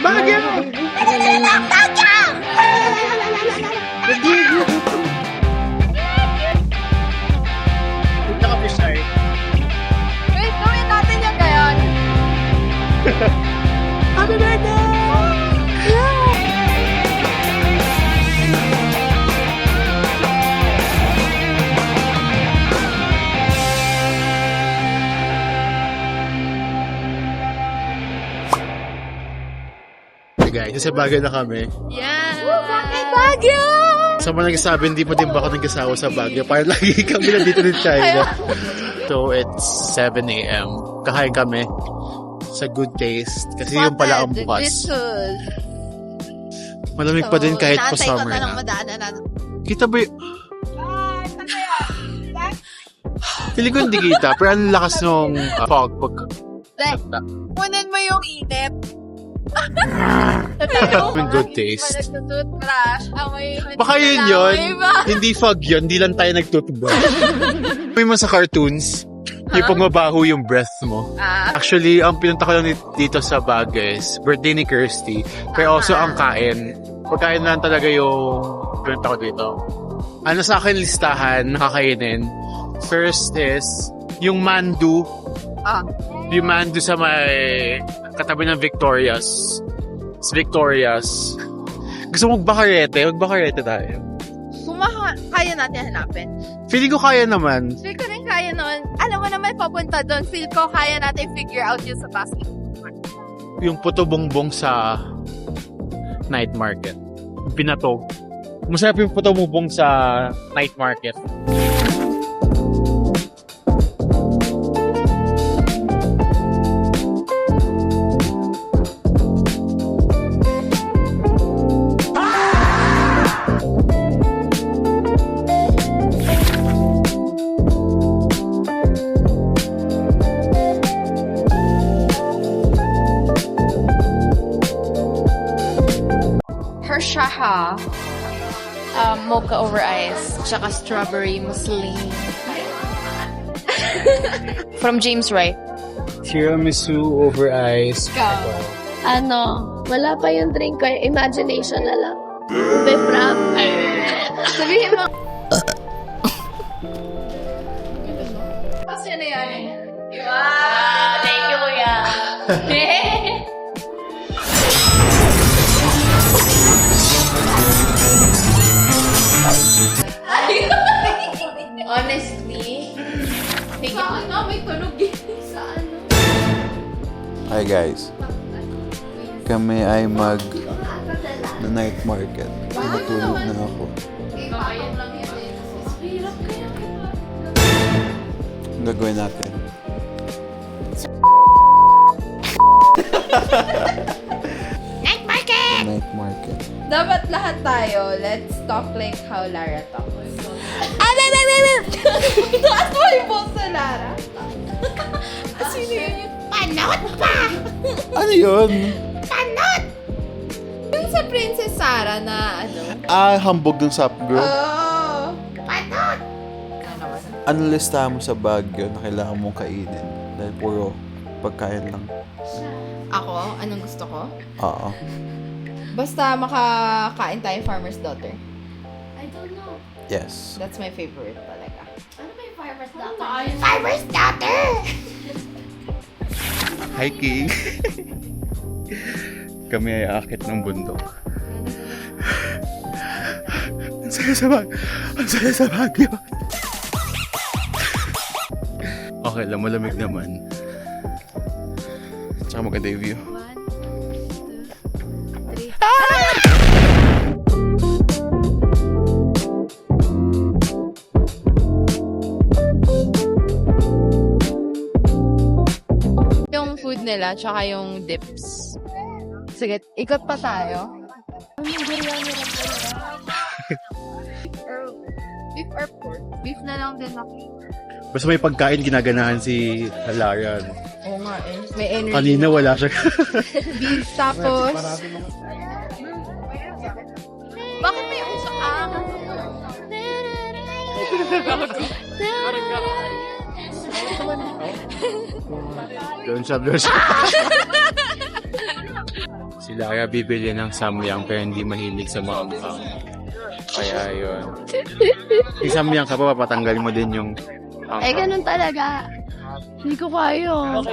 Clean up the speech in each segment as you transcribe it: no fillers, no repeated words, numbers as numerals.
Baguio! Punta ka po, sir. Wait, gawin natin yung gayon. Happy birthday! Hey guys, nasa Baguio na kami. Yeah! Bakit Baguio? Sa mga nagsasabi, hindi pa din ba ako nagkasawa sa Baguio? Parang lagi kami na dito ng China. So, it's 7 a.m. Kakain kami sa Good Taste. Kasi yung pala ang bukas. Malamig pa din kahit pa summer na. Kita ba yung... Feeling ko hindi kita, pero ang lakas ng fog pag... Kunin mo yung init. Yung Good Taste. Nagtutoothbrush. Baka yun. Hindi fog yun. Hindi lang tayo nagtutubrush. May mo sa cartoons, yung pagmabaho yung breath mo. Actually, ang pinunta ko lang dito sa Baguio is birthday ni Kirsty. Pero also ang kain. Pagkain lang talaga yung pinunta ko dito. Ano sa akin listahan, nakakainin. First is yung mandu. Yung mandu sa may katabi ng Victoria's. It's Victoria's. Gusto mo magbakarete? Magbakarete tayo. Kaya natin hanapin. Feeling ko kaya naman. Feel ko rin kaya noon. Alam mo naman papunta doon. Feel ko kaya natin figure out yung sa basket. Yung puto bongbong sa night market. Pinatog. Masarap yung puto bongbong sa night market. Shaha, mocha over ice, tsaka strawberry muslin. From James Wright. Tiramisu over ice. Wala pa yung drink ko. Imagination na lang. Ube frap. Sabihin mo. Kasi na yan. Wow! Thank you, kuya. Honestly, thank you. May tunog sa ano. Hi guys. Kami ay mag na night market. Natulog na ako. Bayad lang yan eh. Hirap kaya. Ang gagawin natin? Night market! Night market. Dapat lahat tayo, let's talk like how Lara talks. Taas mo yung boss na Lara. Sino yun yung panot pa? Ano yun? Panot! Yung sa Princess Sarah na ano? Hambog ng Sup Girl. Oh! Panot! Ano listahan mo sa Baguio na kailangan mong kainin? Dahil puro pagkain lang. Ako? Anong gusto ko? Oo. Basta makakain tayo farmer's daughter. I don't know. Yes. That's my favorite talaga. Ano ba yung farmer's daughter? Farmer's daughter! Hiking. Kami ay aakit ng bundok. Ang saya sa Baguio. Ang saya sa Baguio. Okay lang, malamig naman. Tsaka maganda yung view. 1, 2, 3. Yung food nila, tsaka yung dips. Sige, ikot pa tayo. Beef or pork? Beef na lang din ako. Basta may pagkain, ginaganahan si Lara. Oo nga eh. May energy. Kanina wala siya. Beef tapos... Bakit may usok ang? Doon siya. Si Lara bibili ng samyang pero hindi mahilig sa maanghang. Kaya yun. Yung samyang ka pa, papatanggal mo din yung Eh, ganun talaga. Hindi ko kaya.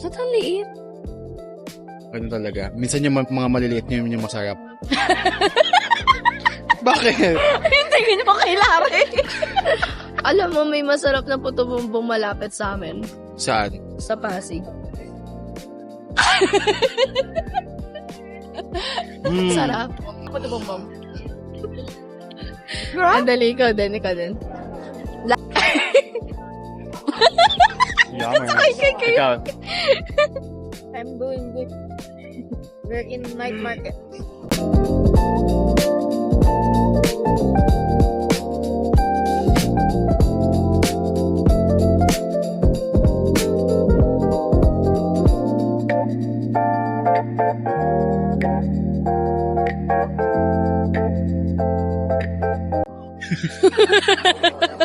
Ba't ang liit? Ano talaga? Minsan yung mga maliliit nyo yung masarap. Bakit? Hindi ko niyo pa kailangan. Alam mo, may masarap na puto bumbong malapit sa amin. Saan? Sa Pasig. Sarap. Puto bumbong. Andali, ikaw din. Yummer. Kayo. Ikaw. I'm doing good. We're in night market.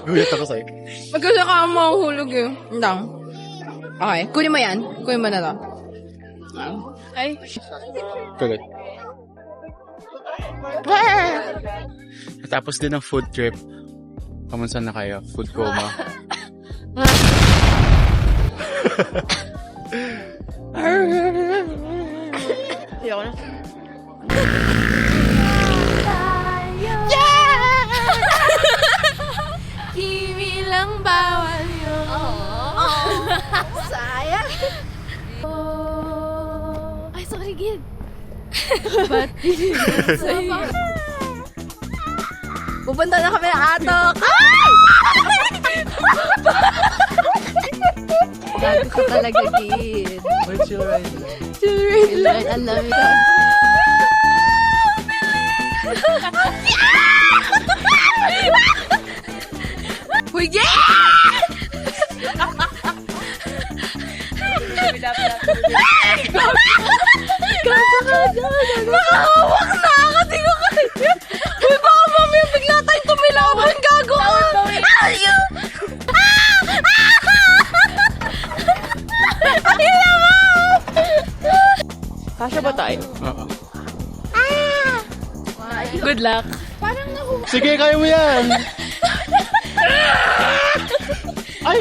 Gulat ako sa'yo. Magkasa ka ang mahuhulog eh. Lang. Okay. Kunin mo yan. Kunin mo na to. Ay. Kulit. Tapos din ang food trip. Kamusta na kayo? Food coma. Ayoko na. Kimi lang bawal yun. Sayang. Ay, sorry, Gid. Pupunta na kami ng atok. Gabi ko talaga, Gid. Wait, chill right. Children, ang lamig ka. Uy, yeah! Nakahawak na ako, di ko kaya. Uy, baka mamaya bigla tayong tumilawan, gago. Ayaw! Ayaw mo! Kasya ba tayo? Oo. Good luck. Sige, kaya mo yan! Ay!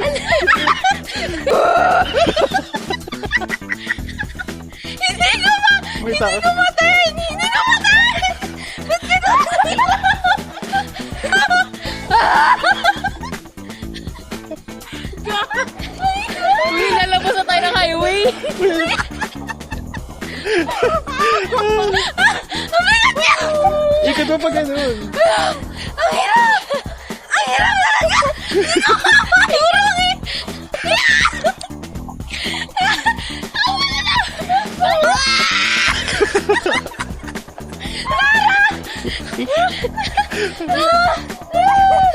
Hindi ko matain! Hindi ko matain! Hindi ko matain! Uy, nalabas na tayo ng highway. Ikot mo pa ganun. Ang hirap! Ang hirap talaga! Hindi ko makapahirap eh!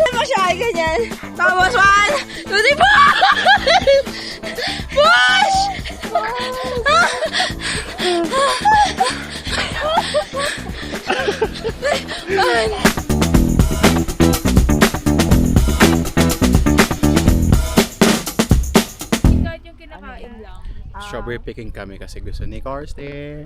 Ano siya ay ganyan? Tapos 1, 2, 3, push! Kahit yung kinakain lang. Strawberry picking kami kasi gusto ni Karste.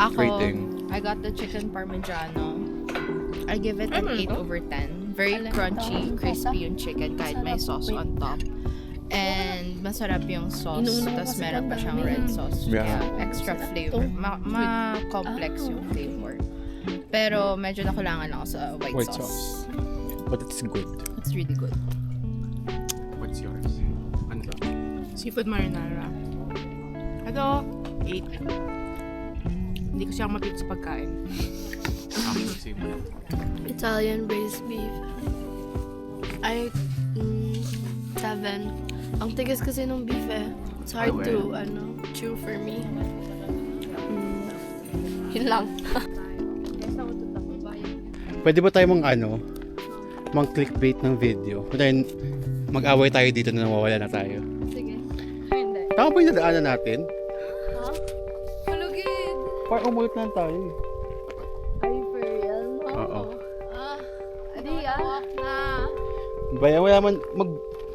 Ako, rating. I got the chicken parmigiano. I give it an 8/10. Very crunchy, crispy yung chicken kahit may sauce on top. And masarap yung sauce. Tapos meron pa siyang red sauce. Yeah. Kaya extra flavor. Ma-complex yung flavor. Pero medyo nakulangan ako sa white sauce. But it's good. It's really good. What's yours? Ano ba? Seafood marinara. Ito, 8. Hindi ko siya mapit sa pagkain. Actually, same. Italian braised beef. I 7. Ang tigas kasi ng beef eh. It's hard to chew for me. Yun lang. Pwede ba tayo mang clickbait ng video? Then, mag-away tayo dito na nawawala na tayo. Sige. Tama ba yung nadaanan natin? Malugid! Parang umulit lang tayo. Are you for real? Oo. Adi na. Bayan, wala man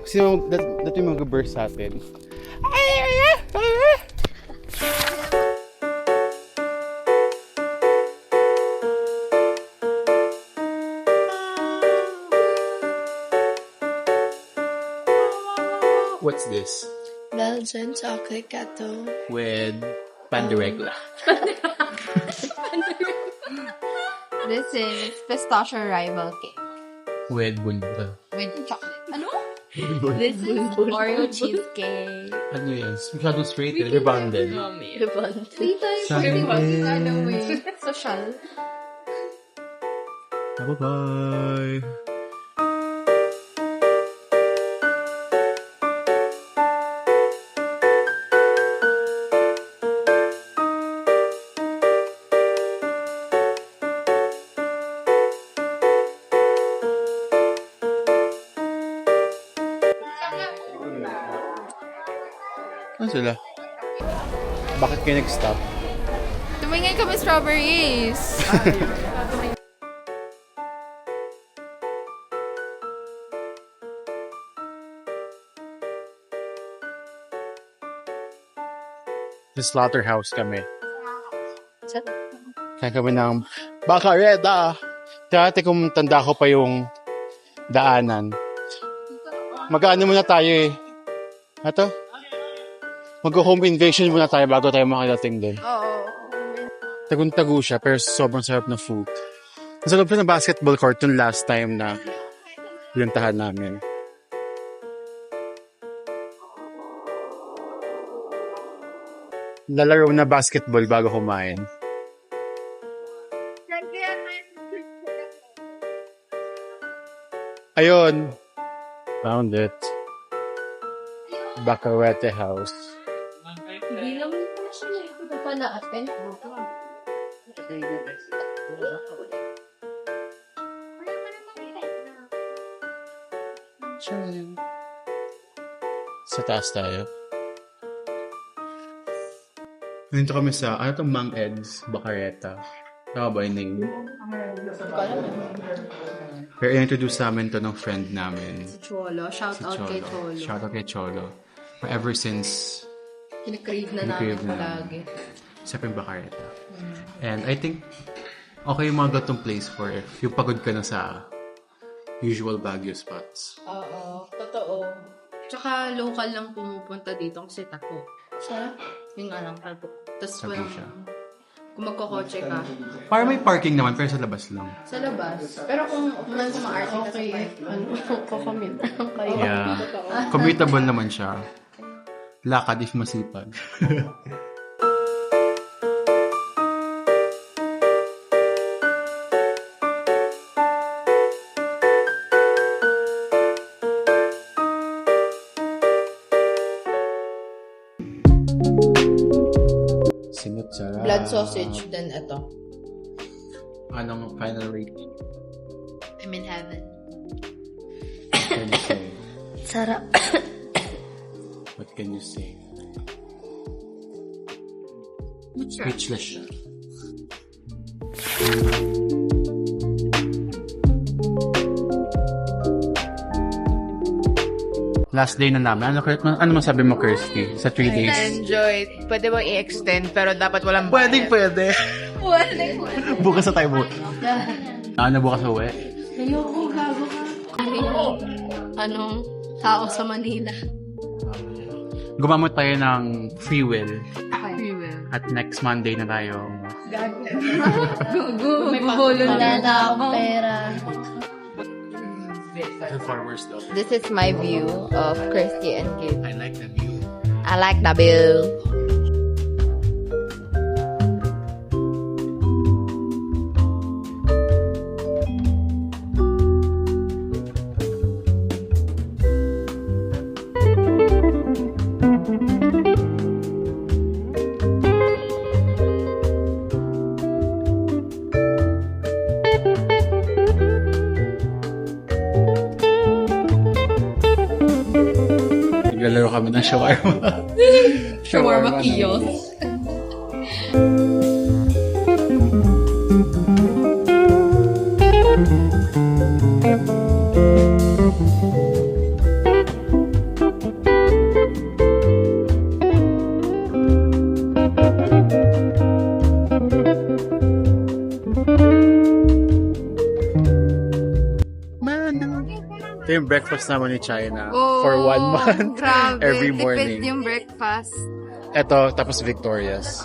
sino dati mag-burst sa atin. What's this? Belgian chocolate gâteau. With panderegla. This is pistachio rival cake. With bunda. With chocolate. Ano? This is Oreo cheesecake. Ano yan? Masyadong straight. Rebonded. Three times way. Social. Bye-bye. Ano sila? Bakit kayo nag-stop? Tumingin kami strawberries. Sa slaughterhouse kami. Kaya kami ng bakareta. Dati kung tanda ko pa yung daanan. Mag-ano muna tayo eh. Ato? Mag-home invasion muna tayo bago tayo makadating din. Oo. Tagun-tago siya pero sobrang sarap na food. Nasa loob ng basketball court yung last time na pinuntahan namin. Lalaro na basketball bago kumain. Ayun. Found it. Bacarete House. Hindi naman pala siya ito pa natin. Sa taas tayo. Nandito kami sa, ano itong Mang Ed's Bacareta. Tama ba yung name? Pero i-introduce namin to ng friend namin. Si Cholo. Shout out kay Cholo. Shout out kay Cholo. Ever since Kinikrave na namin palagi. sa Bacareta. And I think okay yung mga gatong place for if yung pagod ka na sa usual Baguio spots. Oo. Totoo. Tsaka local lang pumupunta dito kasi tako. Sarap. Yun nga lang. Tapos Sabi siya. kung magkokotse ka, Para may parking naman pero sa labas lang. sa labas. Pero kung ma-arte ka sa park, Kukumit lang kayo. Yeah. Commutable naman siya. Lakad if masipag. Sinut sarap. blood sausage, then ito. Anong final rating? I'm in heaven. What can you say? Sarap. What can you say? Speechless siya. Last day na namin. Ano masabi mo, Kirsty? Sa 3 days? Enjoy. Pwede ba i-extend pero dapat walang Pwede. Bukas na tayo bukas. Ano bukas na uwi? Ayoko, gago ka. Anong tao sa Manila? Gumamot tayo ng free will. Free will. At next Monday na tayo. Wala na akong pera. Farmers though. This is my view of Kirsty and Kate. I like the view. I like the view. Naglalaro kami ng shawarma. Shawarma kiosk. Ito yung breakfast naman ni China for 1 month. Grabe. Every morning. Tipid yung breakfast. Ito, tapos Victoria's.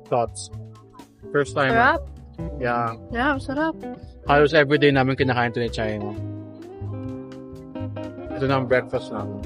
Thoughts? First time. Sarap. Yeah. Yeah, sarap. Halos everyday namin kinakain ito ni China. Ito na ang breakfast namin.